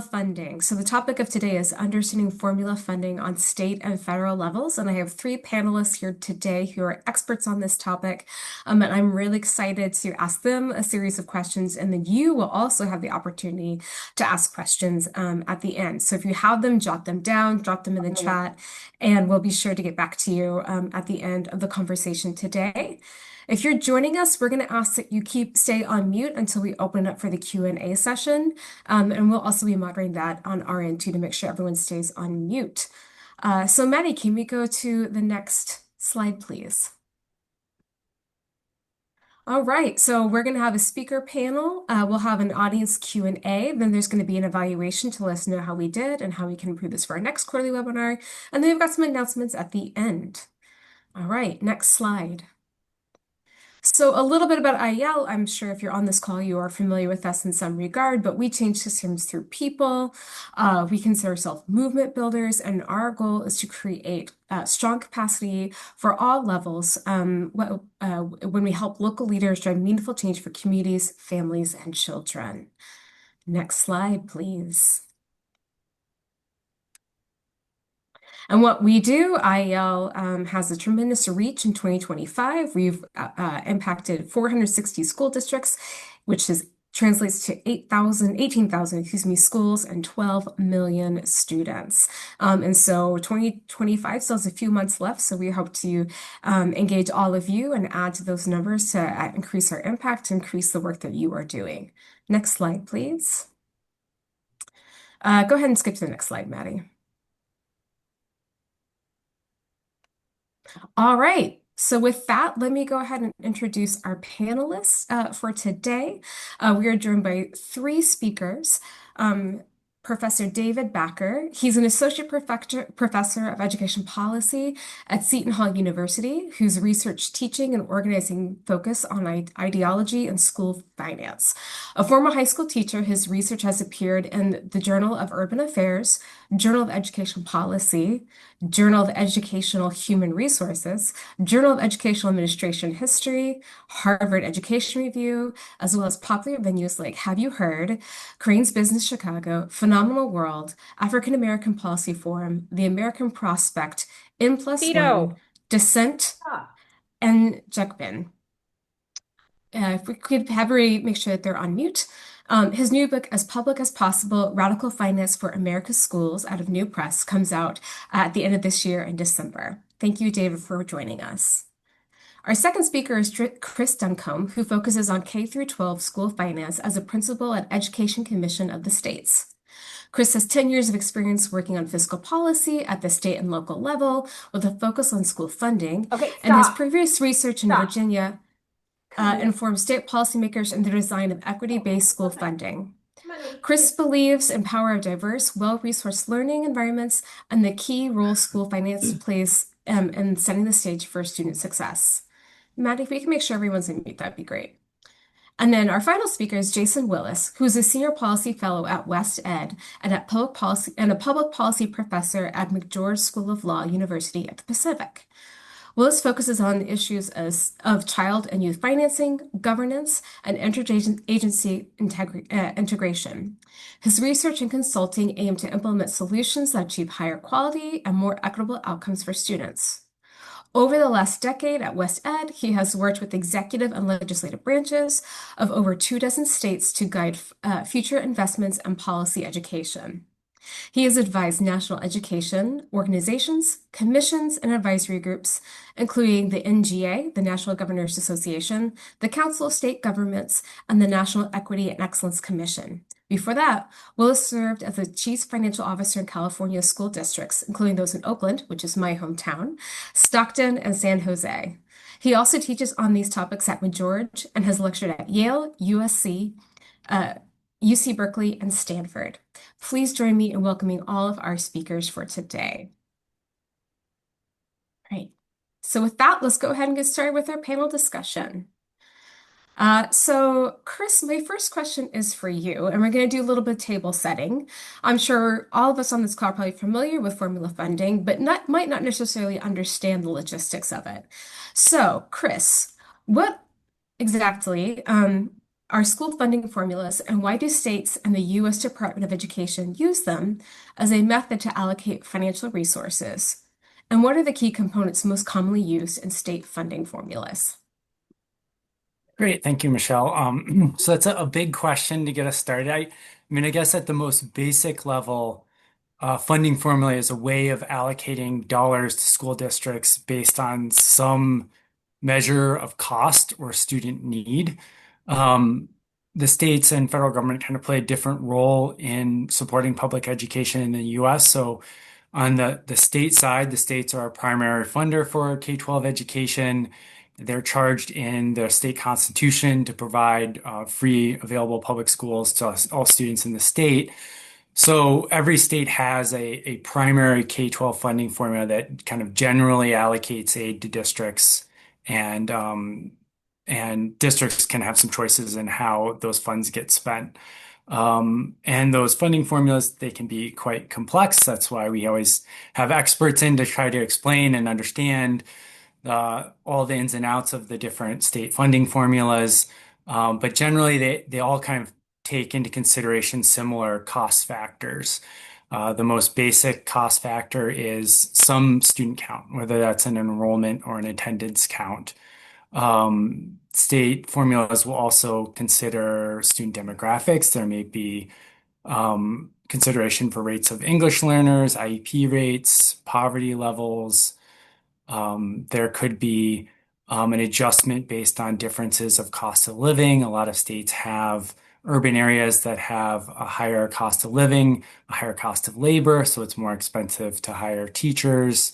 funding. So the topic of today is understanding formula funding on state and federal levels. And I have three panelists here today who are experts on this topic. And I'm really excited to ask them a series of questions. And then you will also have the opportunity to ask questions at the end. So if you have them, jot them down, drop them in the chat, and we'll be sure to get back to you at the end of the conversation today. If you're joining us, we're going to ask that you stay on mute until we open up for the Q&A session. And we'll also be monitoring that on our end too to make sure everyone stays on mute. So Maddie, can we go to the next slide, please? All right, so we're going to have a speaker panel. We'll have an audience Q&A. Then there's going to be an evaluation to let us know how we did and how we can improve this for our next quarterly webinar. And then we've got some announcements at the end. All right, next slide. So a little bit about IEL. I'm sure if you're on this call, you are familiar with us in some regard, but we change systems through people. We consider ourselves movement builders, and our goal is to create strong capacity for all levels when we help local leaders drive meaningful change for communities, families, and children. Next slide, please. And what we do, IEL has a tremendous reach in 2025. We've impacted 460 school districts, which translates to 18,000, schools and 12 million students. And so 2025 still has a few months left, so we hope to engage all of you and add to those numbers to increase our impact, increase the work that you are doing. Next slide, please. Go ahead and skip to the next slide, Maddie. All right. So with that, let me go ahead and introduce our panelists for today. We are joined by three speakers. Professor David Backer. He's an associate professor of education policy at Seton Hall University, whose research, teaching, and organizing focus on ideology and school finance. A former high school teacher, his research has appeared in the Journal of Urban Affairs, Journal of Education Policy, Journal of Educational Human Resources, Journal of Educational Administration History, Harvard Education Review, as well as popular venues like Have You Heard, Crane's Business Chicago, Phenomenal World, African American Policy Forum, The American Prospect, N+1, Dissent, and Jekbin. If we could have everybody make sure that they're on mute. His new book, As Public as Possible, Radical Finance for America's Schools, out of New Press, comes out at the end of this year in December. Thank you, David, for joining us. Our second speaker is Chris Duncombe, who focuses on K-12 school finance as a principal at Education Commission of the States. Chris has 10 years of experience working on fiscal policy at the state and local level with a focus on school funding. And his previous research in Virginia informs state policymakers in the design of equity-based school funding. Chris believes in power of diverse, well-resourced learning environments and the key role school finance plays in setting the stage for student success. Matt, if we can make sure everyone's in mute, that'd be great. And then our final speaker is Jason Willis, who is a senior policy fellow at West Ed and a public policy professor at McGeorge School of Law, University of the Pacific. Willis focuses on issues of child and youth financing, governance, and interagency integration. His research and consulting aim to implement solutions that achieve higher quality and more equitable outcomes for students. Over the last decade at West Ed, he has worked with executive and legislative branches of over 24 states to guide future investments and policy education. He has advised national education organizations, commissions, and advisory groups, including the NGA, the National Governors Association, the Council of State Governments, and the National Equity and Excellence Commission. Before that, Willis served as the Chief Financial Officer in California school districts, including those in Oakland, which is my hometown, Stockton, and San Jose. He also teaches on these topics at McGeorge and has lectured at Yale, USC, UC Berkeley, and Stanford. Please join me in welcoming all of our speakers for today. All right. So with that, let's go ahead and get started with our panel discussion. So Chris, my first question is for you, and we're going to do a little bit of table setting. I'm sure all of us on this call are probably familiar with formula funding, but might not necessarily understand the logistics of it. So Chris, what exactly are school funding formulas, and why do states and the U.S. Department of Education use them as a method to allocate financial resources? And what are the key components most commonly used in state funding formulas? Great. Thank you, Michelle. So that's a big question to get us started. I mean, I guess at the most basic level, funding formula is a way of allocating dollars to school districts based on some measure of cost or student need. Um, the states and federal government kind of play a different role in supporting public education in the US. So on the state side, the states are a primary funder for K-12 education. They're charged in the state constitution to provide free, available public schools to all students in the state. So every state has a primary K-12 funding formula that kind of generally allocates aid to districts, and districts can have some choices in how those funds get spent. And those funding formulas, they can be quite complex. That's why we always have experts in to try to explain and understand all the ins and outs of the different state funding formulas. But generally, they all kind of take into consideration similar cost factors. The most basic cost factor is some student count, whether that's an enrollment or an attendance count. State formulas will also consider student demographics. There may be consideration for rates of English learners, IEP rates, poverty levels. There could be an adjustment based on differences of cost of living. A lot of states have urban areas that have a higher cost of living, a higher cost of labor, so it's more expensive to hire teachers.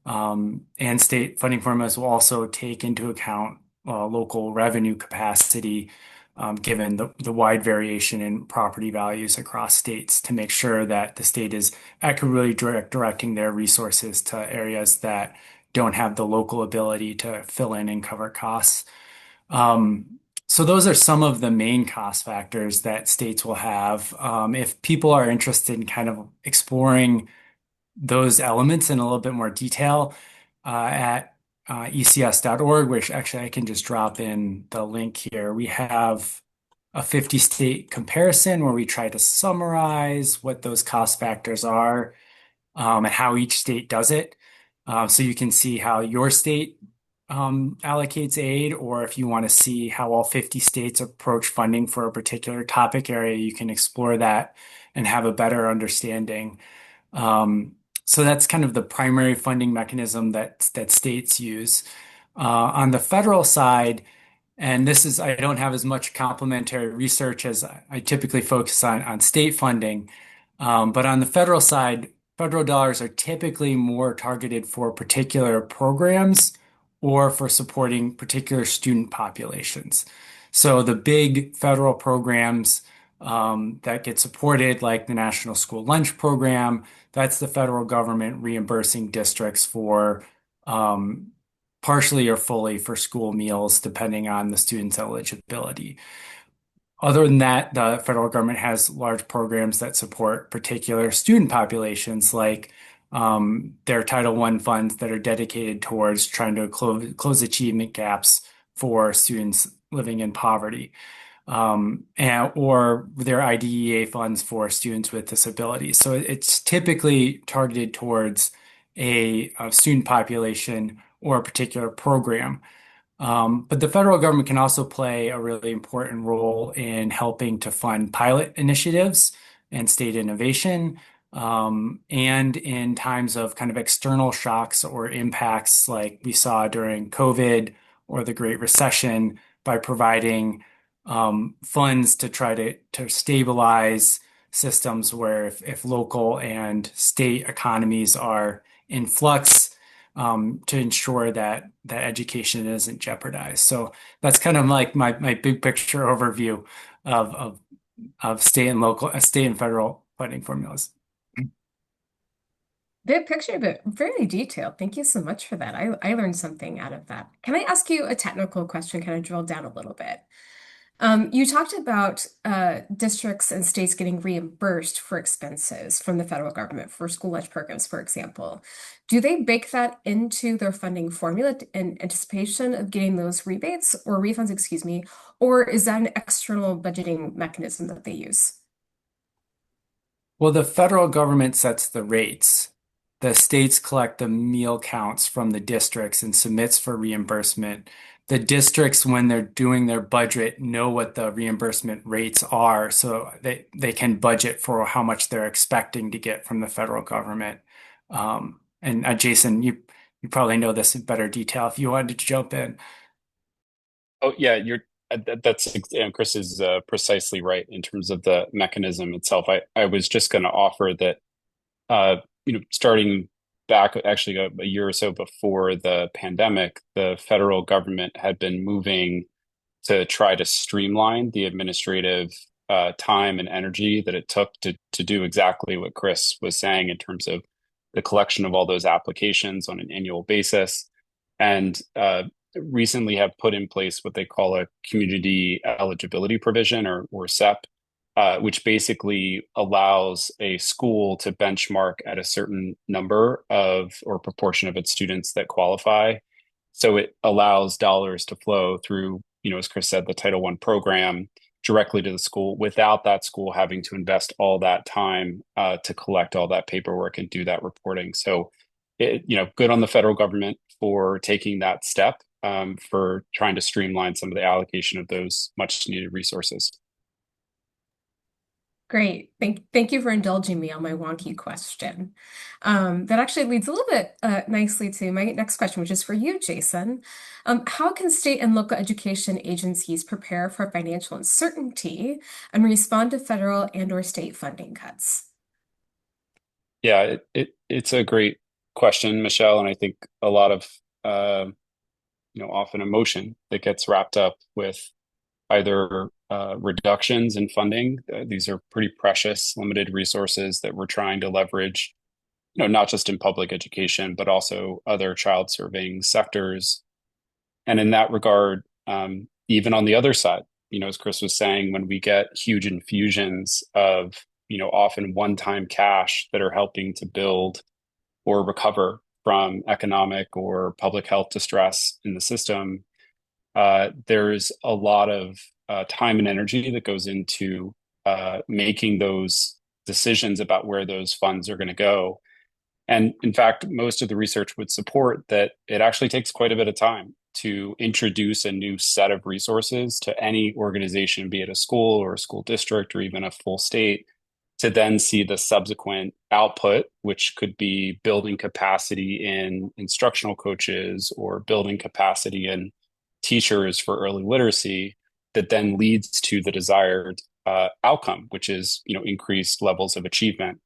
And state funding formulas will also take into account local revenue capacity, given the wide variation in property values across states, to make sure that the state is accurately directing their resources to areas that don't have the local ability to fill in and cover costs. So those are some of the main cost factors that states will have. If people are interested in kind of exploring those elements in a little bit more detail at ecs.org, which actually I can just drop in the link here. We have a 50 state comparison where we try to summarize what those cost factors are, and how each state does it. So you can see how your state allocates aid, or if you want to see how all 50 states approach funding for a particular topic area, you can explore that and have a better understanding. Um, so that's kind of the primary funding mechanism that states use. On the federal side, and this is, I don't have as much complementary research as I typically focus on state funding. But on the federal side, federal dollars are typically more targeted for particular programs or for supporting particular student populations. So the big federal programs that get supported, like the National School Lunch Program, that's the federal government reimbursing districts for um, partially or fully for school meals, depending on the student's eligibility. Other than that, the federal government has large programs that support particular student populations, like their Title I funds that are dedicated towards trying to close achievement gaps for students living in poverty, or their IDEA funds for students with disabilities. So it's typically targeted towards a student population or a particular program. But the federal government can also play a really important role in helping to fund pilot initiatives and state innovation. And in times of kind of external shocks or impacts like we saw during COVID or the Great Recession, by providing funds to try to stabilize systems where if local and state economies are in flux, to ensure that education isn't jeopardized. So that's kind of like my big picture overview of state and local, state and federal funding formulas. Big picture, but very detailed. Thank you so much for that. I learned something out of that. Can I ask you a technical question, kind of drill down a little bit? You talked about districts and states getting reimbursed for expenses from the federal government for school lunch programs, for example. Do they bake that into their funding formula in anticipation of getting those rebates or refunds, excuse me, or is that an external budgeting mechanism that they use? Well, the federal government sets the rates. The states collect the meal counts from the districts and submits for reimbursement. The districts, when they're doing their budget, know what the reimbursement rates are, so they can budget for how much they're expecting to get from the federal government. And Jason, you probably know this in better detail if you wanted to jump in. Oh yeah, that's Chris is precisely right in terms of the mechanism itself. I was just going to offer that uh, starting back actually a year or so before the pandemic, the federal government had been moving to try to streamline the administrative time and energy that it took to do exactly what Chris was saying in terms of the collection of all those applications on an annual basis, and recently have put in place what they call a community eligibility provision or SEP, which basically allows a school to benchmark at a certain number of or proportion of its students that qualify. So it allows dollars to flow through, as Chris said, the Title I program directly to the school without that school having to invest all that time to collect all that paperwork and do that reporting. So, good on the federal government for taking that step, for trying to streamline some of the allocation of those much needed resources. Great. Thank you for indulging me on my wonky question. That actually leads a little bit nicely to my next question, which is for you, Jason. How can state and local education agencies prepare for financial uncertainty and respond to federal and or state funding cuts? Yeah, it's a great question, Michelle, and I think a lot of often emotion that gets wrapped up with either reductions in funding. These are pretty precious, limited resources that we're trying to leverage, not just in public education, but also other child serving sectors. And in that regard, even on the other side, as Chris was saying, when we get huge infusions of, often one-time cash that are helping to build or recover from economic or public health distress in the system, there's a lot of time and energy that goes into making those decisions about where those funds are going to go. And in fact, most of the research would support that it actually takes quite a bit of time to introduce a new set of resources to any organization, be it a school or a school district or even a full state, to then see the subsequent output, which could be building capacity in instructional coaches or building capacity in teachers for early literacy, that then leads to the desired outcome, which is increased levels of achievement.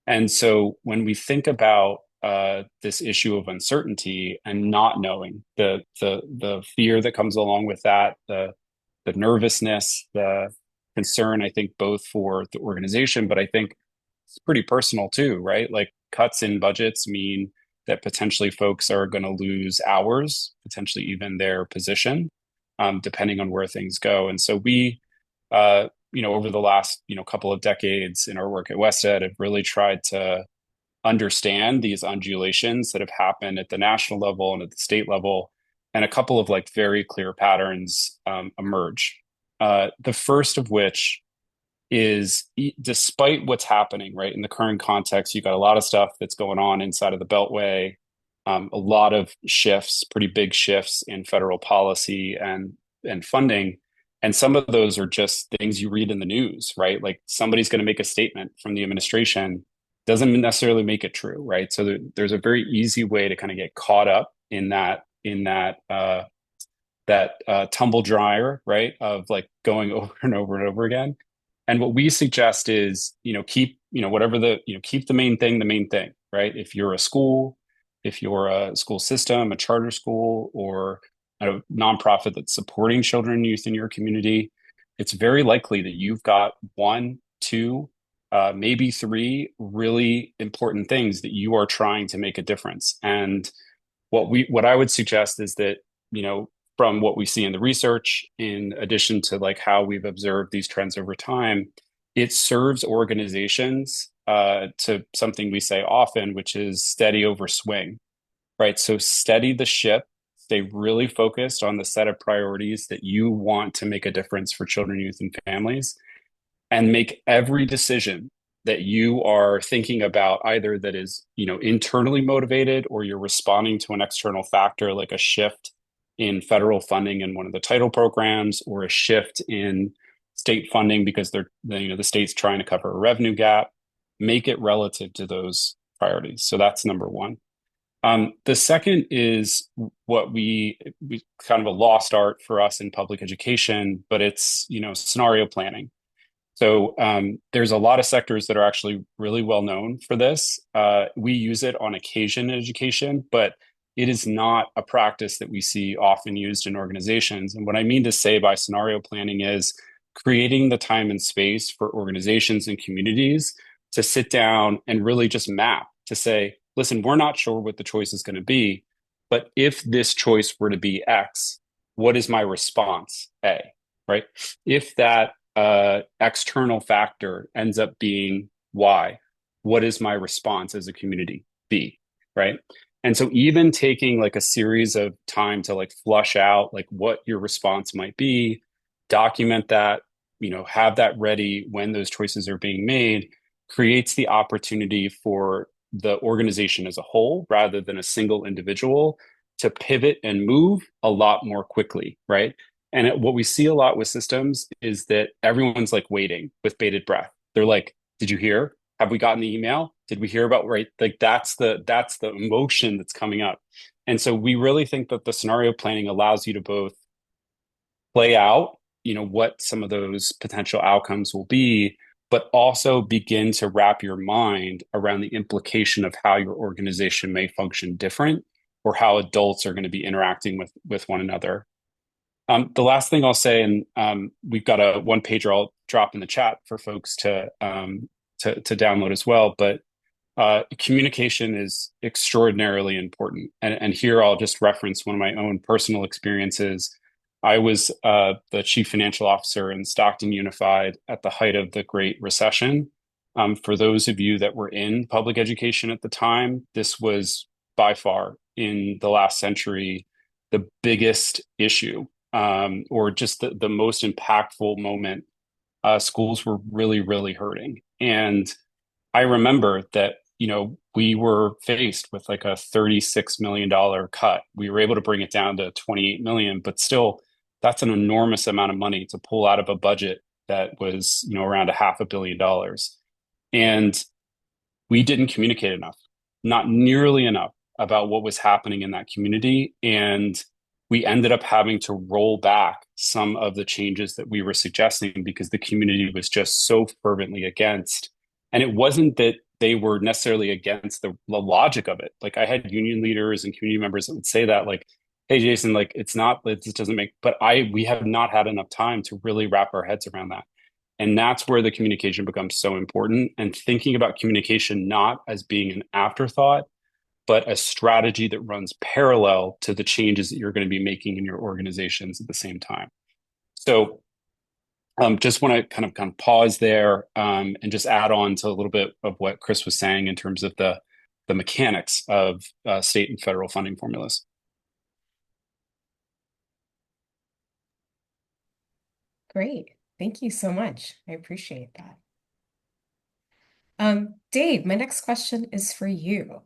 And so when we think about this issue of uncertainty and not knowing, the fear that comes along with that, the nervousness, the concern, I think both for the organization, but I think it's pretty personal too, right? Like cuts in budgets mean that potentially folks are going to lose hours, potentially even their position, depending on where things go. And so we, over the last, couple of decades in our work at WestEd have really tried to understand these undulations that have happened at the national level and at the state level. And a couple of like very clear patterns emerge. The first of which is, despite what's happening, right, in the current context, you've got a lot of stuff that's going on inside of the Beltway, a lot of shifts, pretty big shifts in federal policy and funding. And some of those are just things you read in the news, right? Like somebody's going to make a statement from the administration, doesn't necessarily make it true, right? So there's a very easy way to kind of get caught up in that tumble dryer, right? Of like going over and over and over again. And what we suggest is, keep, whatever keep the main thing, right? If you're a school, if you're a school system, a charter school, or a nonprofit that's supporting children and youth in your community, it's very likely that you've got one, two, maybe three really important things that you are trying to make a difference. And what I would suggest is that, from what we see in the research, in addition to like how we've observed these trends over time, it serves organizations to something we say often, which is steady over swing, right? So steady the ship, stay really focused on the set of priorities that you want to make a difference for children, youth, and families, and make every decision that you are thinking about either that is, internally motivated or you're responding to an external factor like a shift in federal funding in one of the title programs or a shift in state funding because the state's trying to cover a revenue gap, make it relative to those priorities. So that's number one. The second is what we kind of a lost art for us in public education, but it's, scenario planning. So there's a lot of sectors that are actually really well known for this. We use it on occasion in education, but it is not a practice that we see often used in organizations. And what I mean to say by scenario planning is creating the time and space for organizations and communities to sit down and really just map to say, listen, we're not sure what the choice is going to be, but if this choice were to be X, what is my response? A, right? If that external factor ends up being Y, what is my response as a community? B, right? And so even taking like a series of time to like flush out like what your response might be, document that, have that ready when those choices are being made, creates the opportunity for the organization as a whole rather than a single individual to pivot and move a lot more quickly, right? And what we see a lot with systems is that everyone's like waiting with bated breath. They're like, "Did you hear? Have we gotten the email? Did we hear about?" Right? Like that's the emotion that's coming up. And so we really think that the scenario planning allows you to both play out, what some of those potential outcomes will be, but also begin to wrap your mind around the implication of how your organization may function different or how adults are going to be interacting with one another. The last thing I'll say, and we've got a one pager I'll drop in the chat for folks to download as well. But communication is extraordinarily important, and here I'll just reference one of my own personal experiences. I was the chief financial officer in Stockton Unified at the height of the Great Recession. For those of you that were in public education at the time, this was by far in the last century the biggest issue or just the most impactful moment. Schools were really, really hurting. And I remember that, we were faced with like a $36 million cut. We were able to bring it down to 28 million, but still, that's an enormous amount of money to pull out of a budget that was, around a $500 million. And we didn't communicate enough, not nearly enough about what was happening in that community. And we ended up having to roll back some of the changes that we were suggesting because the community was just so fervently against. And it wasn't that they were necessarily against the logic of it. Like I had union leaders and community members that would say that, like, hey, Jason, like it's not, it just doesn't make, but we have not had enough time to really wrap our heads around that. And that's where the communication becomes so important. And thinking about communication not as being an afterthought, but a strategy that runs parallel to the changes that you're going to be making in your organizations at the same time. So just want to kind of pause there and just add on to a little bit of what Chris was saying in terms of the mechanics of state and federal funding formulas. Great. Thank you so much. I appreciate that. Dave, my next question is for you.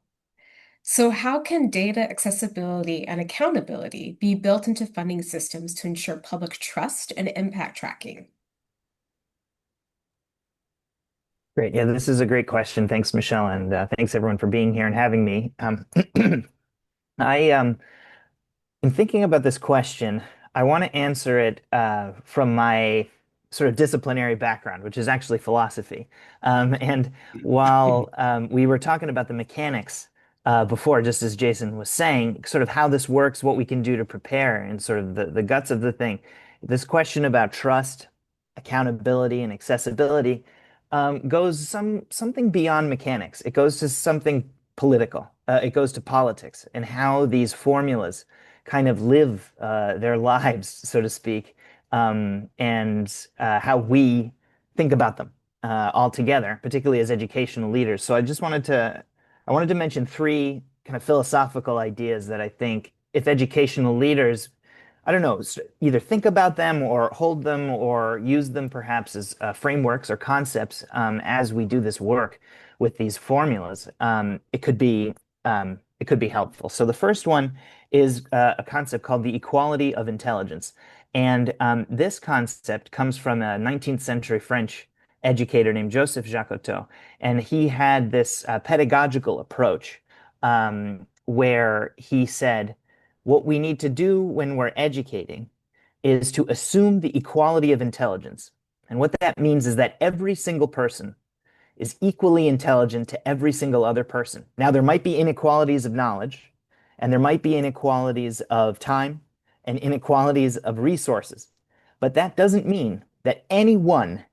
So how can data accessibility and accountability be built into funding systems to ensure public trust and impact tracking? Great. Yeah, this is a great question. Thanks, Michelle, and thanks everyone for being here and having me. I in thinking about this question, I want to answer it from my sort of disciplinary background, which is actually philosophy. And while we were talking about the mechanics before, just as Jason was saying, sort of how this works, what we can do to prepare, and sort of the guts of the thing, this question about trust, accountability, and accessibility goes something beyond mechanics. It goes to something political. It goes to politics and how these formulas kind of live their lives, so to speak, and how we think about them altogether, particularly as educational leaders. So I wanted to mention three kind of philosophical ideas that I think if educational leaders, I don't know, either think about them or hold them or use them perhaps as frameworks or concepts as we do this work with these formulas, it could be helpful. So the first one is a concept called the equality of intelligence. And this concept comes from a 19th century French educator named Joseph Jacotot. And he had this pedagogical approach where he said, what we need to do when we're educating is to assume the equality of intelligence. And what that means is that every single person is equally intelligent to every single other person. Now, there might be inequalities of knowledge, and there might be inequalities of time and inequalities of resources. But that doesn't mean that anyone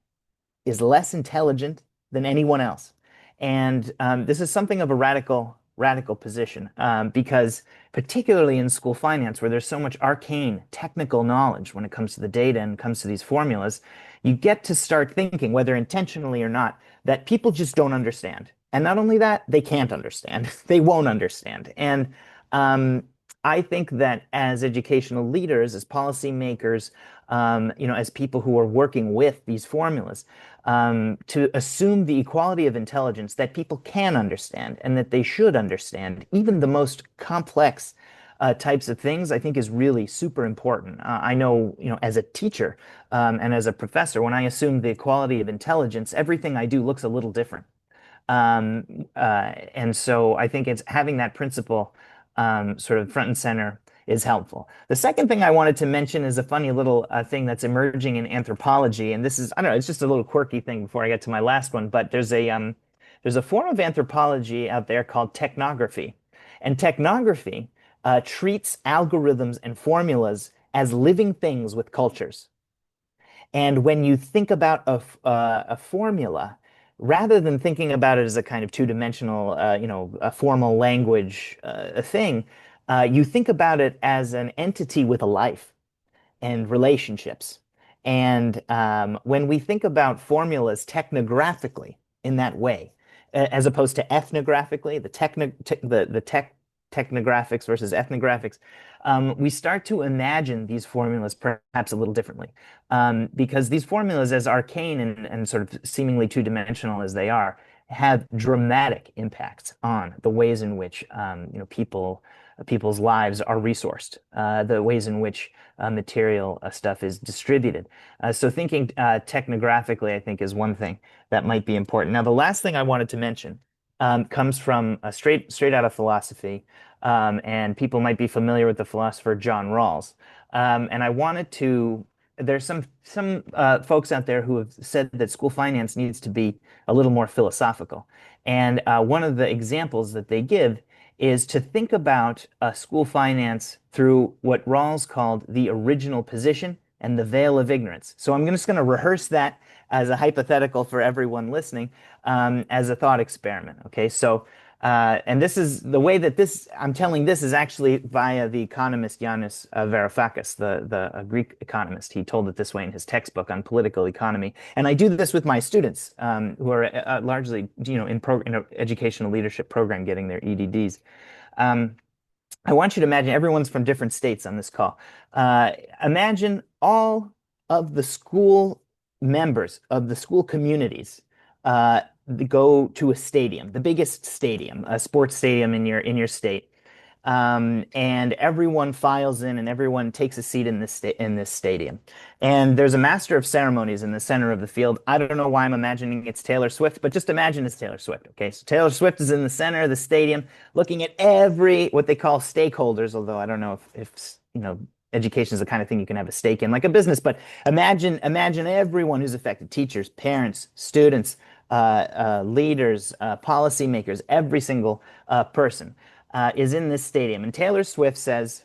is less intelligent than anyone else. And this is something of a radical position because particularly in school finance, where there's so much arcane technical knowledge when it comes to the data and comes to these formulas, you get to start thinking, whether intentionally or not, that people just don't understand. And not only that, they can't understand. They won't understand. And I think that as educational leaders, as policymakers, as people who are working with these formulas, to assume the equality of intelligence that people can understand and that they should understand, even the most complex types of things, I think is really super important. I know, as a teacher and as a professor, when I assume the equality of intelligence, everything I do looks a little different. And so I think it's having that principle sort of front and center is helpful. The second thing I wanted to mention is a funny little thing that's emerging in anthropology, and this is, I don't know, it's just a little quirky thing before I get to my last one, but there's a form of anthropology out there called technography, and technography treats algorithms and formulas as living things with cultures. And when you think about a formula, rather than thinking about it as a kind of two-dimensional, a formal language thing, you think about it as an entity with a life and relationships. And when we think about formulas technographically in that way, as opposed to ethnographically, the technographics versus ethnographics, we start to imagine these formulas perhaps a little differently. Because these formulas, as arcane and sort of seemingly two-dimensional as they are, have dramatic impacts on the ways in which people's lives are resourced, the ways in which material stuff is distributed. So thinking technographically, I think, is one thing that might be important. Now, the last thing I wanted to mention comes from straight out of philosophy, and people might be familiar with the philosopher John Rawls. And I wanted to. There's some folks out there who have said that school finance needs to be a little more philosophical. And one of the examples that they give is to think about school finance through what Rawls called the original position and the veil of ignorance. So I'm just going to rehearse that as a hypothetical for everyone listening, as a thought experiment. Okay, so and this is the way that I'm telling this is actually via the economist Yanis Varoufakis, the Greek economist. He told it this way in his textbook on political economy. And I do this with my students who are largely, in an educational leadership program getting their EDDs. I want you to imagine everyone's from different states on this call. Imagine all of the school members of the school communities go to a stadium, the biggest stadium, a sports stadium in your state, and everyone files in and everyone takes a seat in this stadium. And there's a master of ceremonies in the center of the field. I don't know why I'm imagining it's Taylor Swift, but just imagine it's Taylor Swift. Okay, so Taylor Swift is in the center of the stadium, looking at what they call stakeholders. Although I don't know if education is the kind of thing you can have a stake in, like a business. But imagine everyone who's affected: teachers, parents, students, leaders, policymakers, every single person is in this stadium. And Taylor Swift says,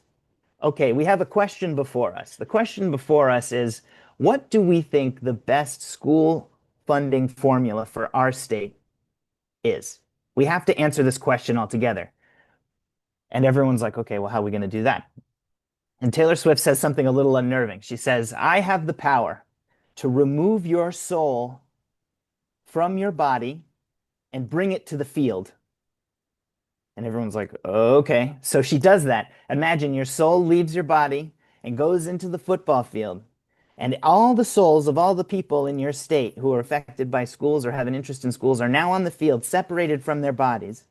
okay, we have a question before us. The question before us is, what do we think the best school funding formula for our state is? We have to answer this question all together. And everyone's like, okay, well, how are we going to do that? And Taylor Swift says something a little unnerving. She says, I have the power to remove your soul from your body and bring it to the field. And everyone's like, okay. So she does that. Imagine your soul leaves your body and goes into the football field. And all the souls of all the people in your state who are affected by schools or have an interest in schools are now on the field, separated from their bodies.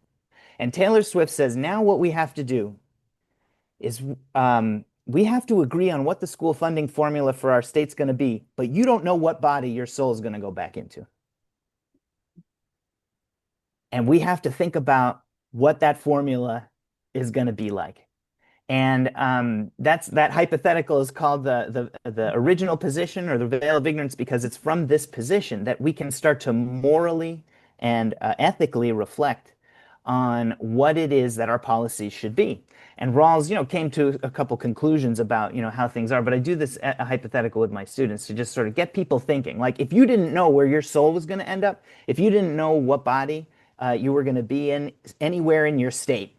And Taylor Swift says, now what we have to do is we have to agree on what the school funding formula for our state's going to be, but you don't know what body your soul is going to go back into. And we have to think about what that formula is going to be like. And that hypothetical is called the original position or the veil of ignorance because it's from this position that we can start to morally and ethically reflect on what it is that our policies should be. And Rawls, came to a couple conclusions about, how things are. But I do this hypothetical with my students to just sort of get people thinking. Like, if you didn't know where your soul was going to end up, if you didn't know what body you were going to be in anywhere in your state,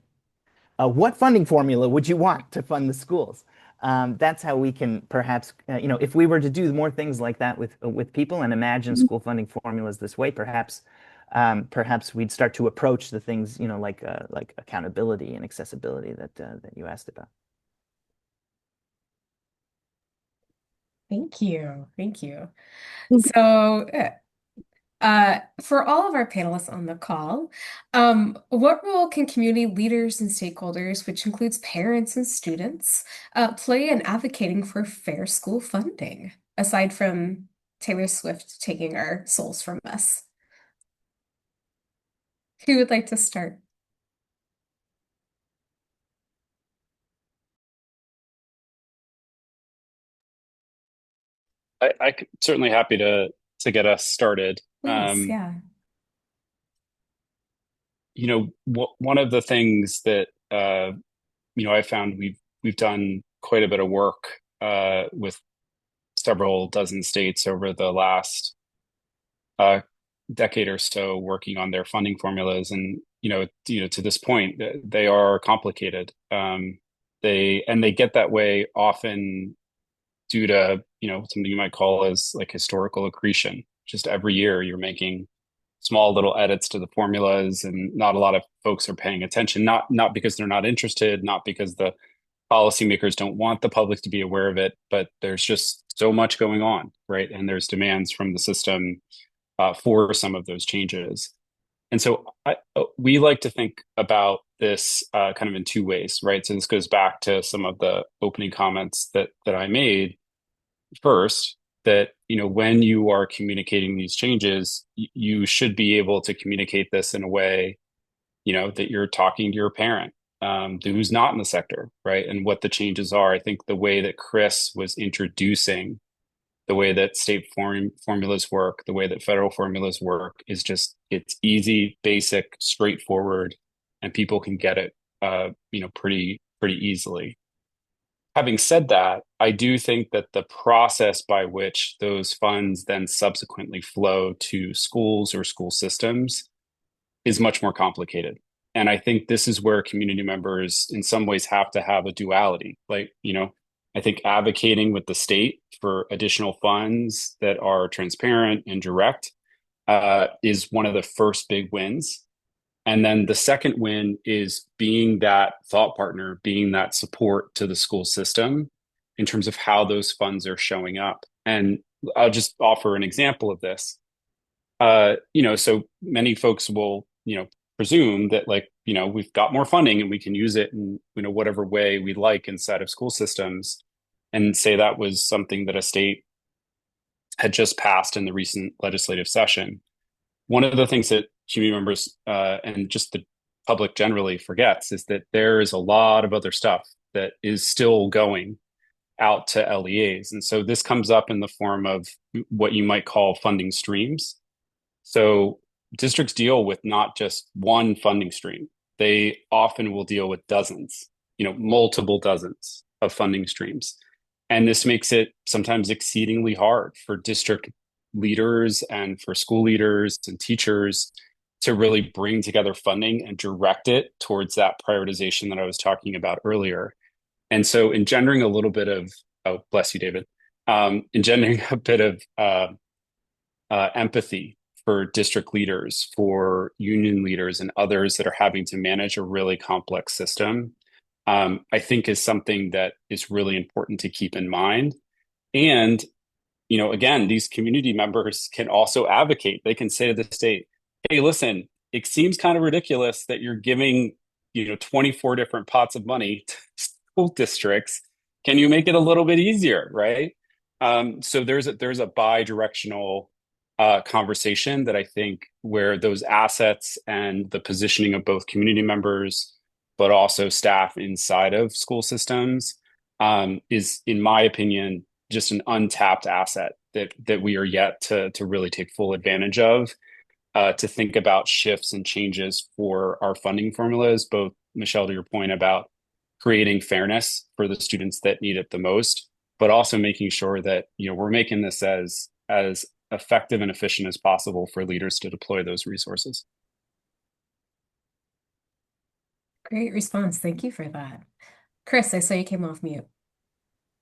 what funding formula would you want to fund the schools? That's how we can perhaps, if we were to do more things like that with people and imagine school funding formulas this way, perhaps we'd start to approach the things, like accountability and accessibility that you asked about. Thank you. Thank you. So, for all of our panelists on the call, what role can community leaders and stakeholders, which includes parents and students, play in advocating for fair school funding, aside from Taylor Swift taking our souls from us? Who would like to start? I certainly happy to get us started. Please, yeah. One of the things that I found we've done quite a bit of work with several dozen states over the last uh, decade or so, working on their funding formulas, and to this point, they are complicated. They get that way often due to something you might call as like historical accretion. Just every year you're making small little edits to the formulas, and not a lot of folks are paying attention. Not because they're not interested, not because the policymakers don't want the public to be aware of it, but there's just so much going on, right? And there's demands from the system for some of those changes. And so we like to think about this kind of in two ways, right? So this goes back to some of the opening comments that I made. First, that when you are communicating these changes, you should be able to communicate this in a way that you're talking to your parent who's not in the sector, right? And what the changes are. I think the way that Chris was introducing the way that state formulas work, the way that federal formulas work is just, it's easy, basic, straightforward, and people can get it, pretty easily. Having said that, I do think that the process by which those funds then subsequently flow to schools or school systems is much more complicated. And I think this is where community members in some ways have to have a duality. Like, I think advocating with the state for additional funds that are transparent and direct is one of the first big wins. And then the second win is being that thought partner, being that support to the school system in terms of how those funds are showing up. And I'll just offer an example of this. So many folks will, presume that we've got more funding and we can use it in, whatever way we like inside of school systems, and say that was something that a state had just passed in the recent legislative session. One of the things that community members and just the public generally forgets is that there is a lot of other stuff that is still going out to LEAs. And so this comes up in the form of what you might call funding streams. So districts deal with not just one funding stream. They often will deal with dozens, multiple dozens of funding streams. And this makes it sometimes exceedingly hard for district leaders and for school leaders and teachers to really bring together funding and direct it towards that prioritization that I was talking about earlier. And so engendering a little bit of, oh, bless you, David, engendering a bit of empathy for district leaders, for union leaders, and others that are having to manage a really complex system, I think is something that is really important to keep in mind. And, again, these community members can also advocate. They can say to the state, hey, listen, it seems kind of ridiculous that you're giving, 24 different pots of money to school districts. Can you make it a little bit easier, right? So there's a bi-directional conversation that I think where those assets and the positioning of both community members, but also staff inside of school systems, is, in my opinion, just an untapped asset that we are yet to really take full advantage of. To think about shifts and changes for our funding formulas, both Michelle, to your point about creating fairness for the students that need it the most, but also making sure that we're making this as effective and efficient as possible for leaders to deploy those resources. Great response. Thank you for that. Chris, I saw you came off mute.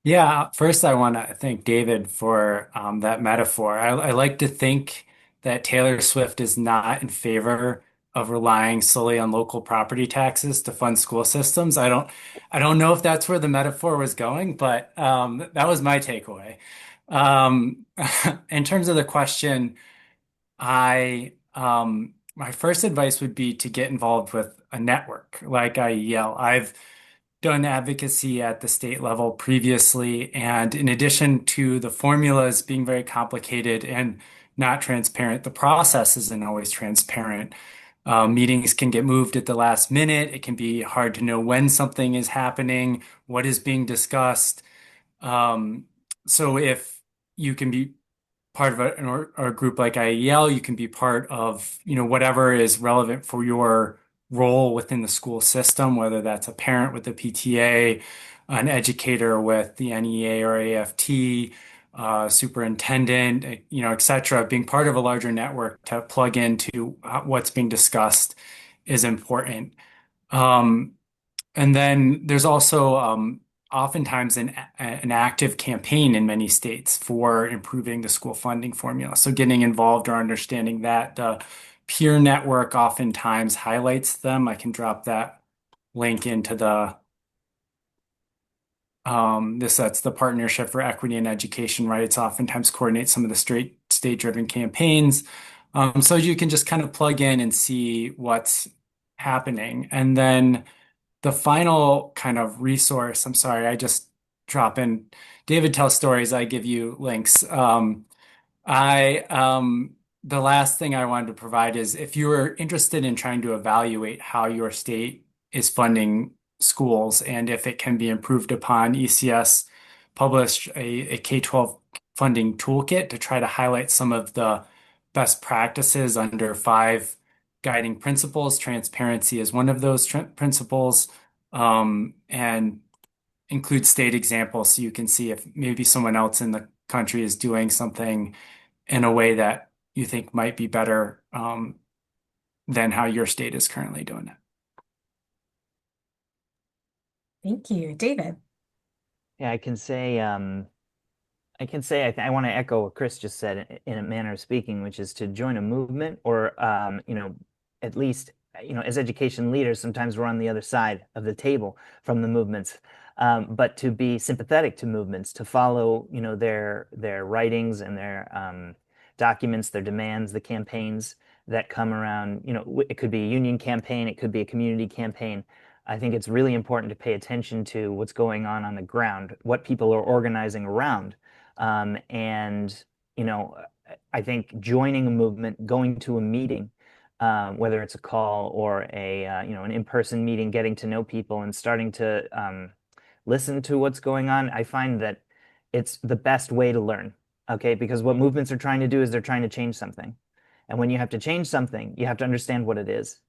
Yeah, first I want to thank David for that metaphor. I like to think that Taylor Swift is not in favor of relying solely on local property taxes to fund school systems. I don't know if that's where the metaphor was going, but that was my takeaway. Um, in terms of the question, my first advice would be to get involved with a network like IEL. I've done advocacy at the state level previously, and in addition to the formulas being very complicated and not transparent, the process isn't always transparent. Meetings can get moved at the last minute. It can be hard to know when something is happening, what is being discussed. Um, so if you can be part of or a group like IEL, you can be part of, whatever is relevant for your role within the school system, whether that's a parent with the PTA, an educator with the NEA or AFT, superintendent, et cetera. Being part of a larger network to plug into what's being discussed is important. Um, and then there's also oftentimes an active campaign in many states for improving the school funding formula. So getting involved or understanding that the peer network oftentimes highlights them. I can drop that link into that's the Partnership for Equity in Education, right? It's oftentimes coordinates some of the state-driven campaigns. So you can just kind of plug in and see what's happening. And then the final kind of resource, I'm sorry, I just drop in. David tells stories, I give you links. I the last thing I wanted to provide is if you're interested in trying to evaluate how your state is funding schools and if it can be improved upon, ECS published a K-12 funding toolkit to try to highlight some of the best practices under five guiding principles. Transparency is one of those principles, and include state examples so you can see if maybe someone else in the country is doing something in a way that you think might be better than how your state is currently doing it. Thank you. David. Yeah, I want to echo what Chris just said in a manner of speaking, which is to join a movement or, at least, as education leaders, sometimes we're on the other side of the table from the movements. But to be sympathetic to movements, to follow, their writings and their documents, their demands, the campaigns that come around, it could be a union campaign, it could be a community campaign. I think it's really important to pay attention to what's going on the ground, what people are organizing around. And, I think joining a movement, going to a meeting, whether it's a call or an in-person meeting, getting to know people and starting to listen to what's going on, I find that it's the best way to learn. Okay, because what movements are trying to do is they're trying to change something. And when you have to change something, you have to understand what it is.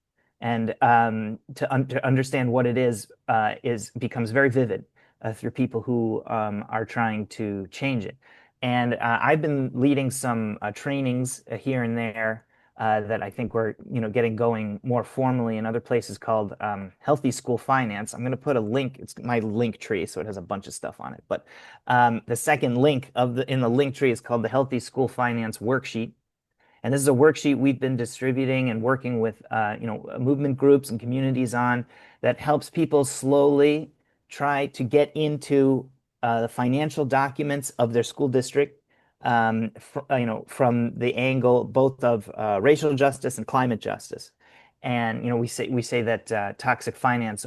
And to understand what it is becomes very vivid through people who are trying to change it. And I've been leading some trainings here and there that I think we're getting going more formally in other places called Healthy School Finance. I'm going to put a link. It's my link tree, so it has a bunch of stuff on it. But the second link in the link tree is called the Healthy School Finance Worksheet. And this is a worksheet we've been distributing and working with movement groups and communities on that helps people slowly try to get into the financial documents of their school district, from the angle both of racial justice and climate justice. And we say that toxic finance,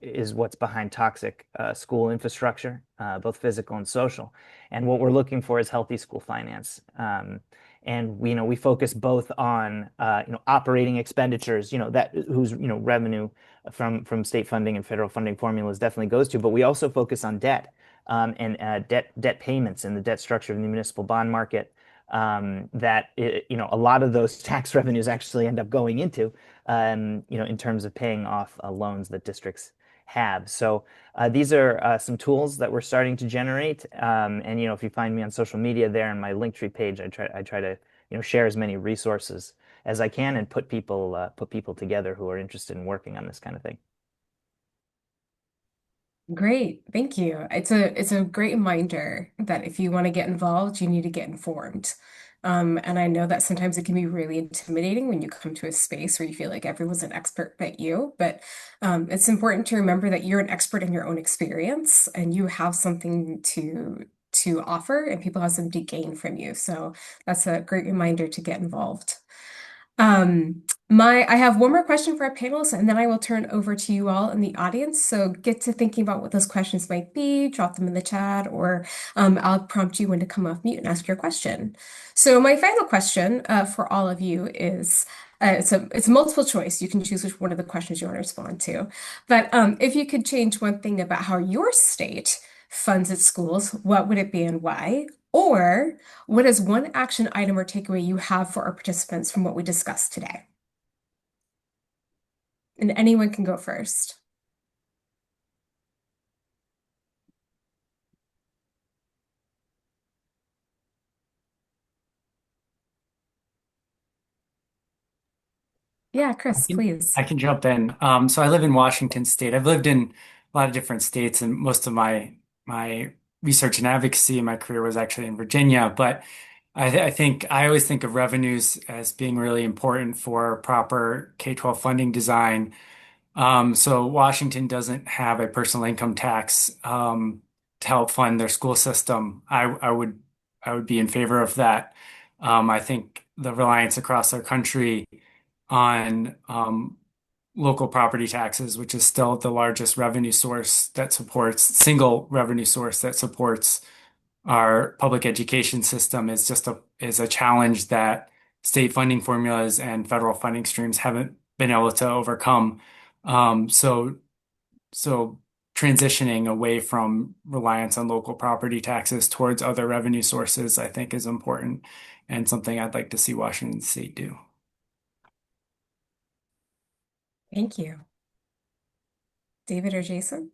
is what's behind toxic school infrastructure, both physical and social. And what we're looking for is healthy school finance. And we focus both on operating expenditures, that whose revenue from state funding and federal funding formulas definitely goes to, but we also focus on debt, and debt payments in the debt structure of the municipal bond market, that a lot of those tax revenues actually end up going into, in terms of paying off loans that districts have. So these are some tools that we're starting to generate. And if you find me on social media there on my Linktree page, I try to share as many resources as I can and put people together who are interested in working on this kind of thing. Great, thank you. It's a great reminder that if you want to get involved, you need to get informed. And I know that sometimes it can be really intimidating when you come to a space where you feel like everyone's an expert but you. But it's important to remember that you're an expert in your own experience and you have something to offer, and people have something to gain from you. So that's a great reminder to get involved. I have one more question for our panelists, and then I will turn over to you all in the audience. So get to thinking about what those questions might be, drop them in the chat, or I'll prompt you when to come off mute and ask your question. So my final question for all of you is, it's a multiple choice. You can choose which one of the questions you want to respond to. But if you could change one thing about how your state funds its schools, what would it be and why? Or what is one action item or takeaway you have for our participants from what we discussed today? And anyone can go first. Yeah, Chris, please. I can jump in. So I live in Washington State. I've lived in a lot of different states, and most of my research and advocacy in my career was actually in Virginia. But I think I always think of revenues as being really important for proper K-12 funding design. So Washington doesn't have a personal income tax to help fund their school system. I would be in favor of that. I think the reliance across our country on local property taxes, which is still the largest revenue source that supports single revenue source that supports our public education system, is a challenge that state funding formulas and federal funding streams haven't been able to overcome. So so transitioning away from reliance on local property taxes towards other revenue sources, I think, is important and something I'd like to see Washington State do. Thank you. David or Jason?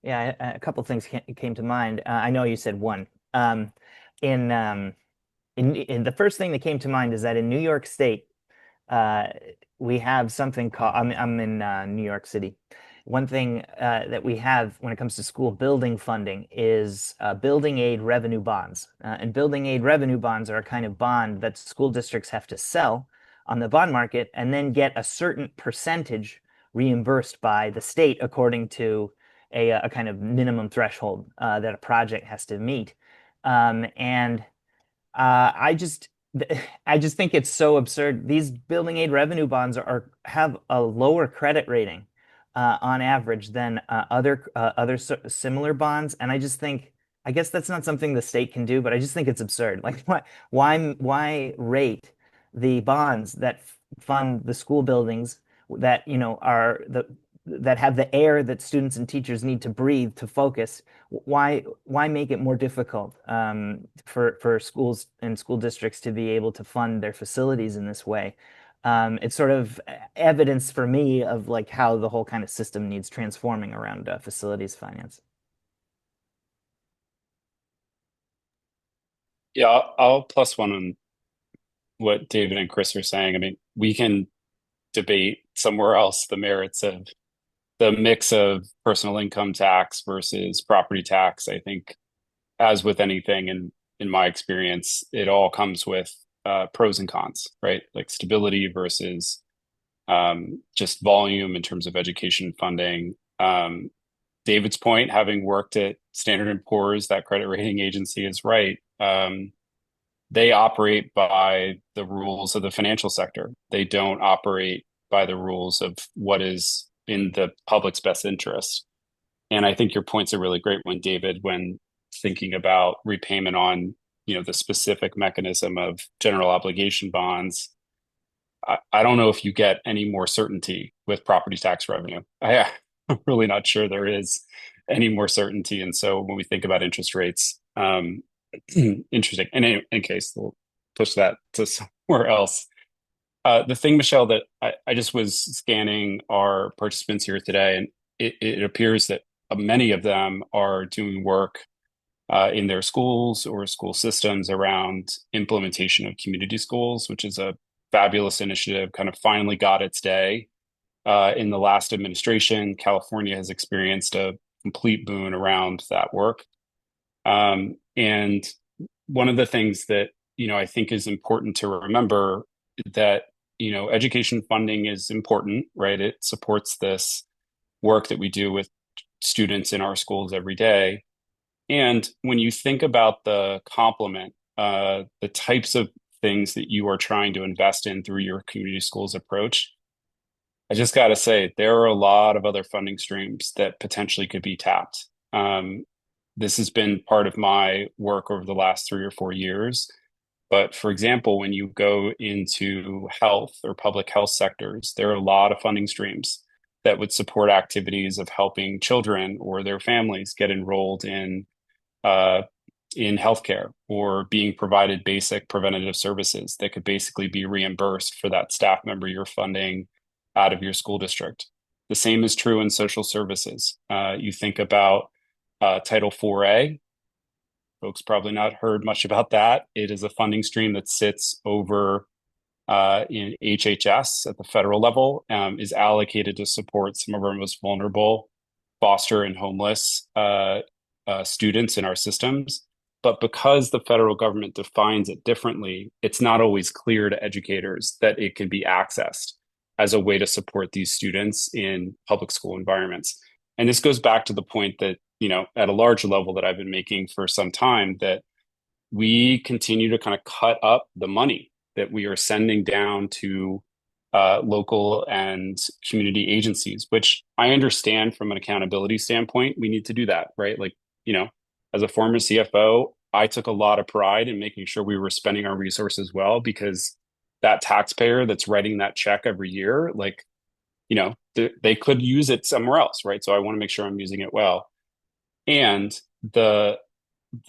Yeah, a couple things came to mind. I know you said one. In, um, in the first thing that came to mind is that in New York State, uh, we have something called, I'm in New York City. One thing that we have when it comes to school building funding is building aid revenue bonds. And building aid revenue bonds are a kind of bond that school districts have to sell on the bond market and then get a certain percentage reimbursed by the state according to a kind of minimum threshold that a project has to meet. And I just I just think it's so absurd. These building aid revenue bonds have a lower credit rating on average than other similar bonds, and I just think I guess that's not something the state can do, but I just think it's absurd. Like why rate the bonds that fund the school buildings that are that have the air that students and teachers need to breathe to focus? Why make it more difficult for schools and school districts to be able to fund their facilities in this way? It's sort of evidence for me of like how the whole kind of system needs transforming around facilities finance. Yeah, I'll plus one on what David and Chris are saying. I mean, we can debate somewhere else the merits of the mix of personal income tax versus property tax. I think, as with anything, in my experience, it all comes with pros and cons, right? Like stability versus just volume in terms of education funding. David's point, having worked at Standard and Poor's, that credit rating agency, is right. They operate by the rules of the financial sector. They don't operate by the rules of what is in the public's best interest. And I think your points are really great when thinking about repayment on, the specific mechanism of general obligation bonds. I don't know if you get any more certainty with property tax revenue. I'm really not sure there is any more certainty. And so when we think about interest rates, interesting. In any case, we'll push that to somewhere else. The thing, Michelle, that I just was scanning our participants here today, and it appears that many of them are doing work in their schools or school systems around implementation of community schools, which is a fabulous initiative, kind of finally got its day. In the last administration, California has experienced a complete boon around that work. And one of the things that, I think is important to remember that, education funding is important, right? It supports this work that we do with students in our schools every day. And when you think about the complement, the types of things that you are trying to invest in through your community schools approach, I just got to say, there are a lot of other funding streams that potentially could be tapped. This has been part of my work over the last 3 or 4 years. But for example, when you go into health or public health sectors, there are a lot of funding streams that would support activities of helping children or their families get enrolled in healthcare or being provided basic preventative services that could basically be reimbursed for that staff member you're funding out of your school district. The same is true in social services. You think about Title 4A. Folks probably not heard much about that. It is a funding stream that sits over in HHS at the federal level, is allocated to support some of our most vulnerable foster and homeless students in our systems. But because the federal government defines it differently, it's not always clear to educators that it can be accessed as a way to support these students in public school environments. And this goes back to the point that, at a larger level that I've been making for some time, that we continue to kind of cut up the money that we are sending down to local and community agencies, which I understand from an accountability standpoint, we need to do that, right? Like, as a former CFO, I took a lot of pride in making sure we were spending our resources well, because that taxpayer that's writing that check every year, like, they could use it somewhere else, right? So I want to make sure I'm using it well. And the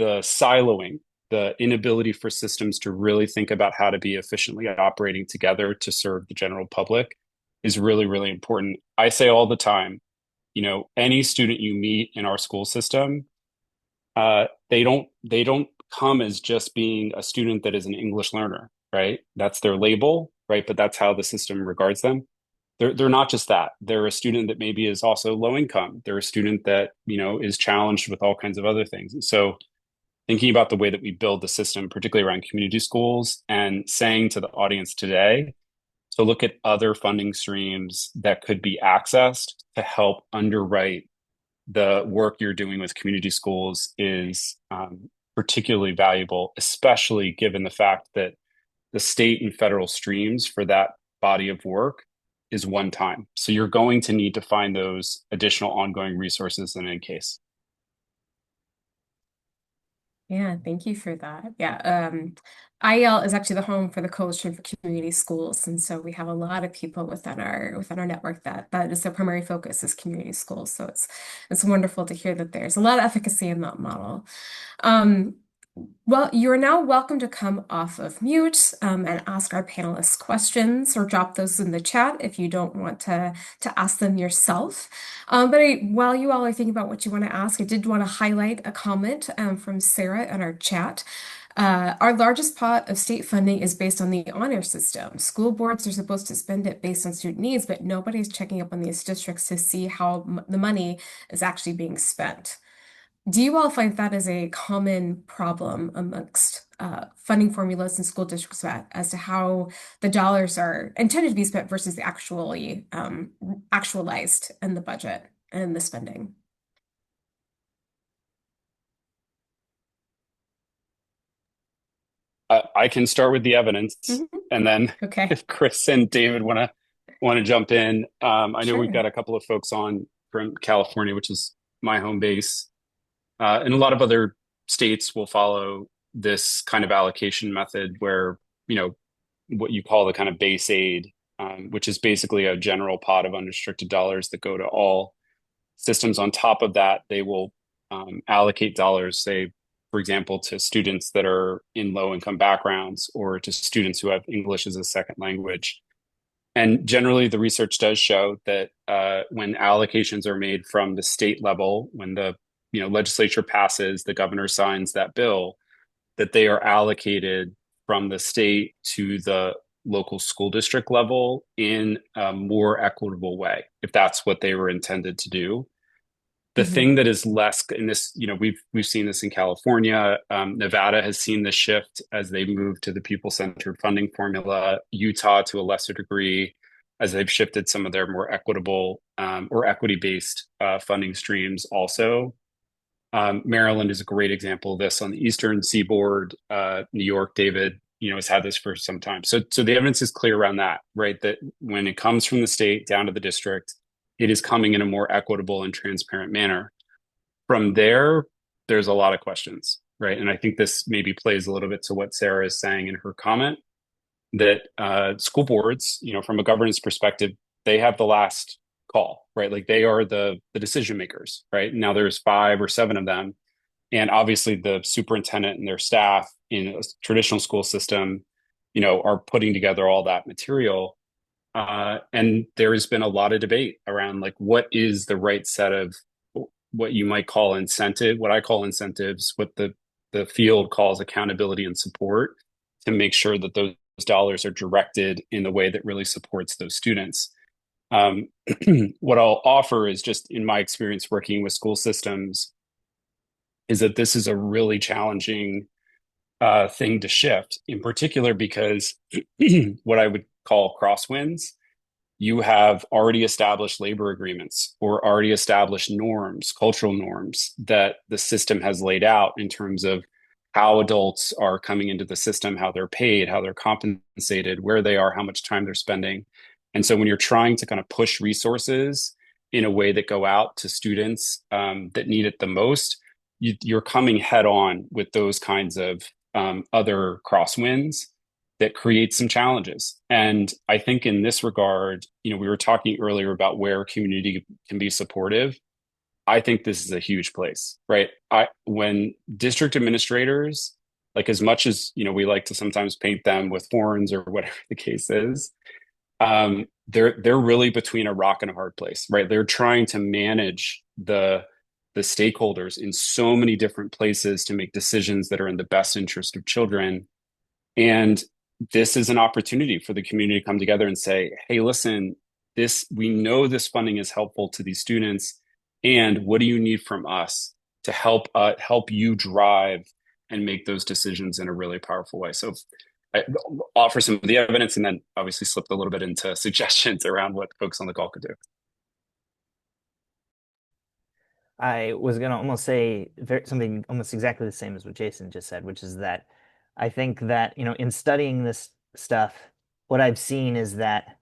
siloing, the inability for systems to really think about how to be efficiently operating together to serve the general public is really, really important. I say all the time, any student you meet in our school system, they don't come as just being a student that is an English learner, right? That's their label, right? But that's how the system regards them. They're not just that. They're a student that maybe is also low income. They're a student that, is challenged with all kinds of other things. And so thinking about the way that we build the system, particularly around community schools, and saying to the audience today to look at other funding streams that could be accessed to help underwrite the work you're doing with community schools is particularly valuable, especially given the fact that the state and federal streams for that body of work is one time. So you're going to need to find those additional ongoing resources in any case. Yeah, thank you for that. Yeah, IEL is actually the home for the Coalition for Community Schools, and so we have a lot of people within our network that is their primary focus is community schools. So it's wonderful to hear that there's a lot of efficacy in that model. Well, you're now welcome to come off of mute and ask our panelists questions, or drop those in the chat if you don't want to ask them yourself. While you all are thinking about what you want to ask, I did want to highlight a comment from Sarah in our chat. Our largest pot of state funding is based on the honor system. School boards are supposed to spend it based on student needs, but nobody's checking up on these districts to see how the money is actually being spent. Do you all find that is a common problem amongst funding formulas in school districts as to how the dollars are intended to be spent versus actually actualized in the budget and the spending? I can start with the evidence, Mhm. and then Okay, if Chris and David want to jump in, I know we've sure. got a couple of folks on from California, which is my home base, and a lot of other states will follow this kind of allocation method where, you know, what you call the kind of base aid, which is basically a general pot of unrestricted dollars that go to all systems. On top of that, they will allocate dollars, say, for example, to students that are in low income backgrounds or to students who have English as a second language. And generally, the research does show that when allocations are made from the state level, when the legislature passes, the governor signs that bill, that they are allocated from the state to the local school district level in a more equitable way, if that's what they were intended to do. The Hmm. thing that is less in this, we've seen this in California. Nevada has seen this shift as they move to the pupil-centered funding formula. Utah, to a lesser degree, as they've shifted some of their more equitable or equity-based funding streams. Also, Maryland is a great example of this on the Eastern Seaboard. New York, David, has had this for some time. So the evidence is clear around that, right? That when it comes from the state down to the district, it is coming in a more equitable and transparent manner. From there, there's a lot of questions, right? And I think this maybe plays a little bit to what Sarah is saying in her comment that school boards, from a governance perspective, they have the last call, right? Like they are the decision makers, right? Now there's 5 or 7 of them, and obviously the superintendent and their staff in a traditional school system, are putting together all that material. And there has been a lot of debate around like what is the right set of what you might call incentive, what I call incentives, what the field calls accountability and support to make sure that those dollars are directed in the way that really supports those students. Um, what I'll offer is just in my experience working with school systems is that this is a really challenging thing to shift, in particular because what I would call crosswinds, you have already established labor agreements or already established norms, cultural norms that the system has laid out in terms of how adults are coming into the system, how they're paid, how they're compensated, where they are, how much time they're spending. And so when you're trying to kind of push resources in a way that go out to students that need it the most, you're coming head on with those kinds of other crosswinds that create some challenges. And I think in this regard, we were talking earlier about where community can be supportive. I think this is a huge place, right? When district administrators, like as much as, we like to sometimes paint them with thorns or whatever the case is, they're really between a rock and a hard place, right? They're trying to manage the stakeholders in so many different places to make decisions that are in the best interest of children. And this is an opportunity for the community to come together and say, hey, listen, we know this funding is helpful to these students. And what do you need from us to help you drive and make those decisions in a really powerful way? So I offer some of the evidence and then obviously slipped a little bit into suggestions around what folks on the call could do. I was going to almost say something almost exactly the same as what Jason just said, which is that I think that, in studying this stuff, what I've seen is that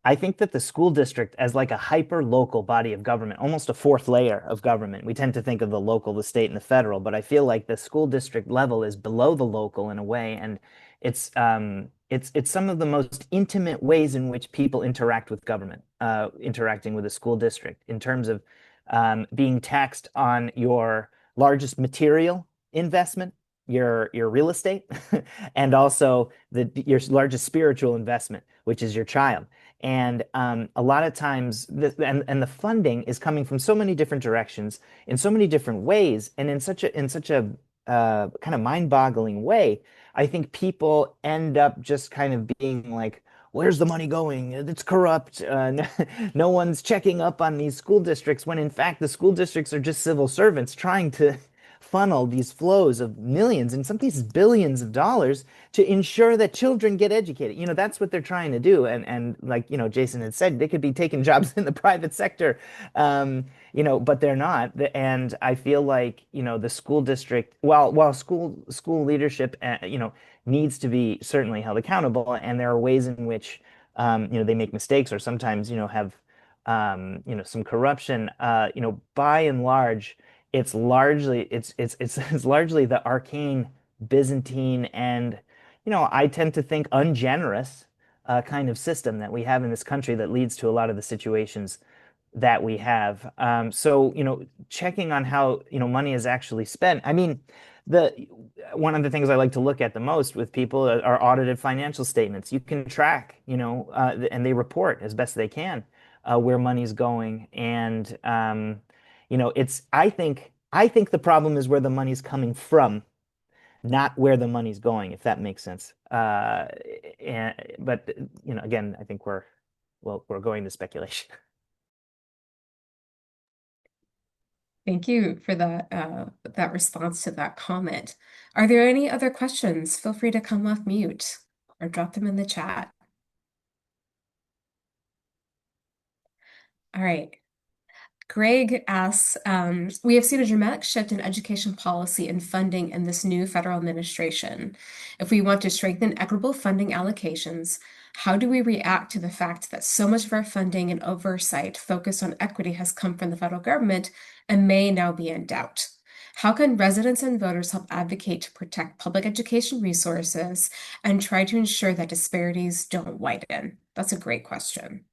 I think that the school district as like a hyper local body of government, almost a fourth layer of government. We tend to think of the local, the state, and the federal, but I feel like the school district level is below the local in a way, and it's some of the most intimate ways in which people interact with government, interacting with a school district in terms of being taxed on your largest material investment, your real estate, and also your largest spiritual investment, which is your child. And a lot of times, and the funding is coming from so many different directions, in so many different ways, and in such a kind of mind-boggling way, I think people end up just kind of being like, where's the money going? It's corrupt. No one's checking up on these school districts when in fact the school districts are just civil servants trying to funnel these flows of millions, in some cases billions of dollars to ensure that children get educated. That's what they're trying to do. And like, Jason had said, they could be taking jobs in the private sector, but they're not. And I feel like, the school district, while school leadership, needs to be certainly held accountable, and there are ways in which, they make mistakes or sometimes, have, some corruption. By and large, it's largely the arcane Byzantine and, I tend to think ungenerous kind of system that we have in this country that leads to a lot of the situations that we have. So, checking on how, money is actually spent. I mean, the one of the things I like to look at the most with people are audited financial statements. You can track, and they report as best they can where money's going. And I think the problem is where the money's coming from, not where the money's going, if that makes sense. But again, I think we're going to speculation. Thank you for that response to that comment. Are there any other questions? Feel free to come off mute or drop them in the chat. All right. Greg asks, we have seen a dramatic shift in education policy and funding in this new federal administration. If we want to strengthen equitable funding allocations, how do we react to the fact that so much of our funding and oversight focused on equity has come from the federal government and may now be in doubt? How can residents and voters help advocate to protect public education resources and try to ensure that disparities don't widen? That's a great question.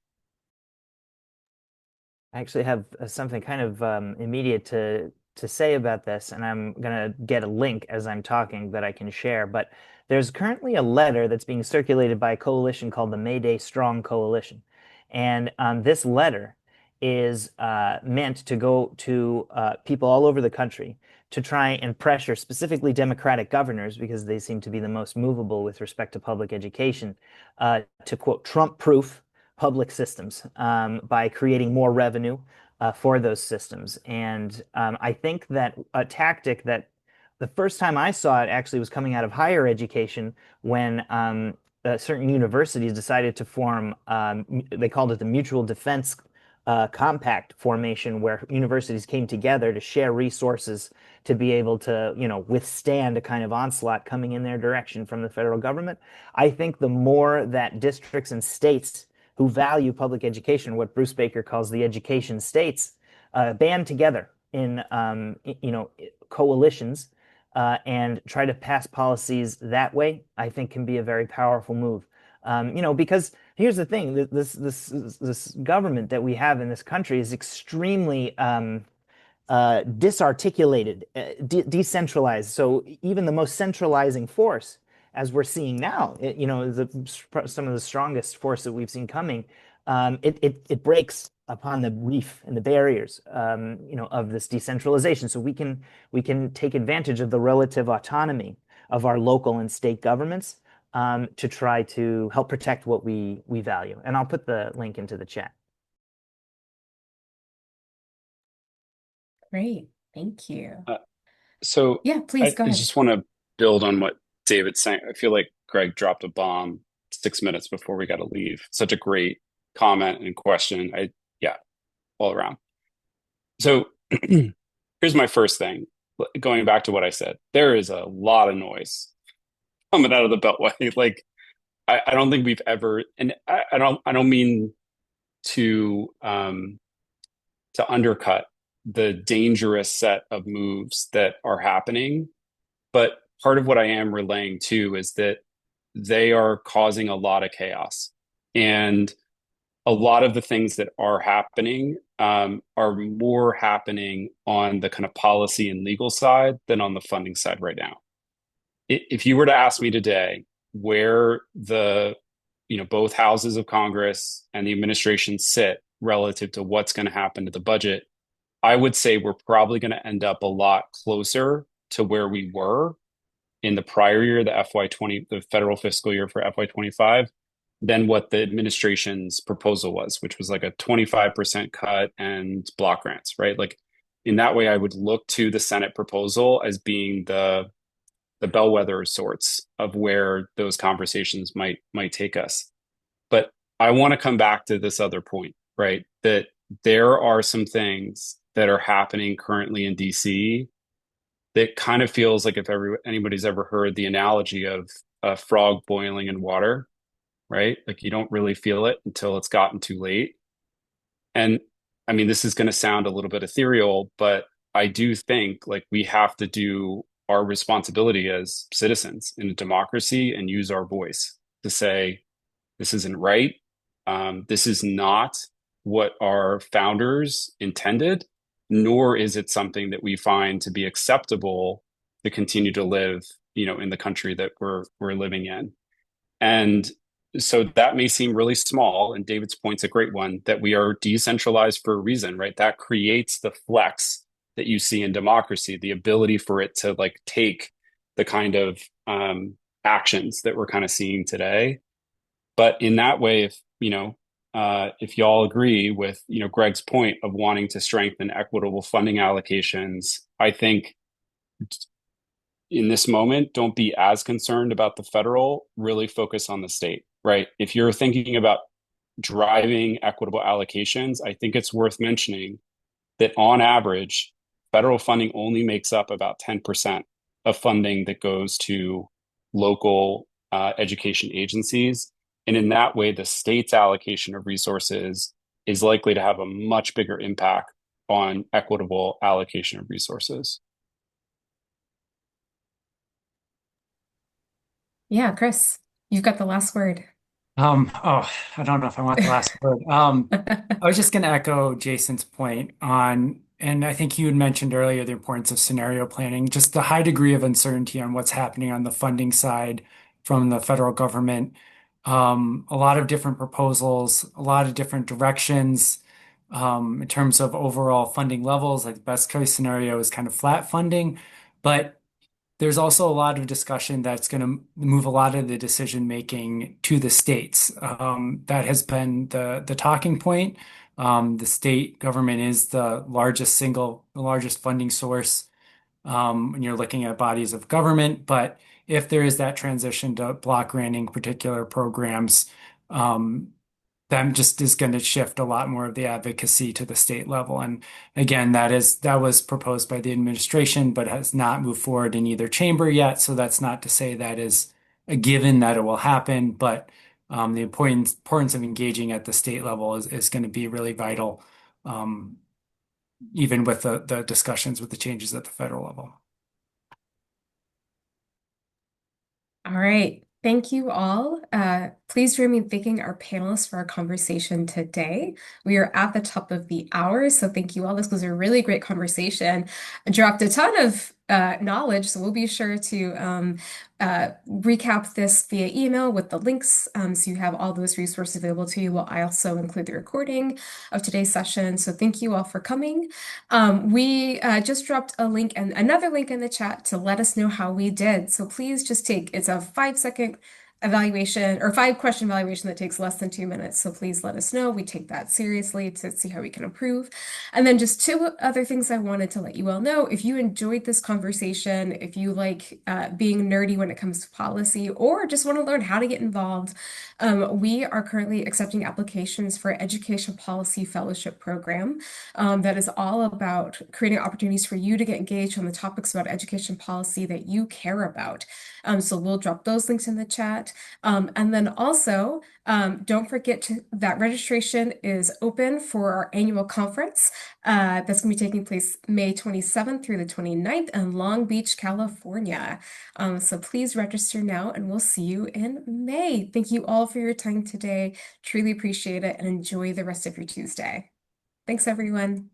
I actually have something kind of immediate to say about this, and I'm gonna get a link as I'm talking that I can share. But there's currently a letter that's being circulated by a coalition called the Mayday Strong Coalition, and this letter is meant to go to people all over the country to try and pressure specifically Democratic governors, because they seem to be the most movable with respect to public education, to quote, Trump-proof public systems by creating more revenue for those systems. And I think that a tactic that the first time I saw it actually was coming out of higher education when certain universities decided to form, they called it the Mutual Defense Compact formation, where universities came together to share resources to be able to, withstand a kind of onslaught coming in their direction from the federal government. I think the more that districts and states who value public education, what Bruce Baker calls the education states, band together in coalitions and try to pass policies that way, I think can be a very powerful move. Because here's the thing: this government that we have in this country is extremely disarticulated, decentralized. So even the most centralizing force, as we're seeing now, some of the strongest force that we've seen coming, it breaks upon the reef and the barriers, of this decentralization. So we can take advantage of the relative autonomy of our local and state governments to try to help protect what we value. And I'll put the link into the chat. Great, thank you. So Yeah, please go I ahead. just want to build on what David's saying. I feel like Greg dropped a bomb 6 minutes before we got to leave. Such a great comment and question. Yeah, all around. So here's my first thing. Going back to what I said, there is a lot of noise coming out of the Beltway. Like, I don't think we've ever, and I don't mean to undercut the dangerous set of moves that are happening, but part of what I am relaying too is that they are causing a lot of chaos, and a lot of the things that are happening are more happening on the kind of policy and legal side than on the funding side right now. If you were to ask me today where both houses of Congress and the administration sit relative to what's going to happen to the budget, I would say we're probably going to end up a lot closer to where we were in the prior year, the FY20, the federal fiscal year for FY25, than what the administration's proposal was, which was like a 25% cut and block grants, right? Like in that way, I would look to the Senate proposal as being the bellwether of sorts of where those conversations might take us. But I want to come back to this other point, right? That there are some things that are happening currently in DC that kind of feels like if anybody's ever heard the analogy of a frog boiling in water, right? Like you don't really feel it until it's gotten too late. And I mean, this is going to sound a little bit ethereal, but I do think like we have to do our responsibility as citizens in a democracy and use our voice to say, this isn't right. This is not what our founders intended, nor is it something that we find to be acceptable to continue to live, in the country that we're living in. And so that may seem really small, and David's point's a great one, that we are decentralized for a reason, right? That creates the flex that you see in democracy, the ability for it to like take the kind of actions that we're kind of seeing today. But in that way, if y'all agree with, Greg's point of wanting to strengthen equitable funding allocations, I think in this moment, don't be as concerned about the federal, really focus on the state, right? If you're thinking about driving equitable allocations, I think it's worth mentioning that on average, federal funding only makes up about 10% of funding that goes to local education agencies. And in that way, the state's allocation of resources is likely to have a much bigger impact on equitable allocation of resources. Yeah, Chris, you've got the last word. I don't know if I want the last word. I was just going to echo Jason's point on, and I think you had mentioned earlier the importance of scenario planning, just the high degree of uncertainty on what's happening on the funding side from the federal government. A lot of different proposals, a lot of different directions, in terms of overall funding levels. Like the best case scenario is kind of flat funding, but there's also a lot of discussion that's going to move a lot of the decision making to the states. That has been the talking point. The state government is the largest funding source when you're looking at bodies of government. But if there is that transition to block granting particular programs, that just is going to shift a lot more of the advocacy to the state level. And again, that was proposed by the administration, but has not moved forward in either chamber yet. So that's not to say that is a given that it will happen, but the importance of engaging at the state level is going to be really vital, even with the discussions with the changes at the federal level. All right. Thank you all. Please join me in thanking our panelists for our conversation today. We are at the top of the hour, so thank you all. This was a really great conversation. I dropped a ton of knowledge, so we'll be sure to recap this via email with the links, so you have all those resources available to you. We'll also include the recording of today's session. So thank you all for coming. We just dropped a link and another link in the chat to let us know how we did. So please just it's a 5-second evaluation or 5-question evaluation that takes less than 2 minutes. So please let us know. We take that seriously to see how we can improve. And then just 2 other things I wanted to let you all know. If you enjoyed this conversation, if you like being nerdy when it comes to policy, or just want to learn how to get involved, we are currently accepting applications for Education Policy Fellowship Program that is all about creating opportunities for you to get engaged on the topics about education policy that you care about. So we'll drop those links in the chat. And then also, don't forget that registration is open for our annual conference that's going to be taking place May 27th through the 29th in Long Beach, California. So please register now, and we'll see you in May. Thank you all for your time today. Truly appreciate it, and enjoy the rest of your Tuesday. Thanks, everyone.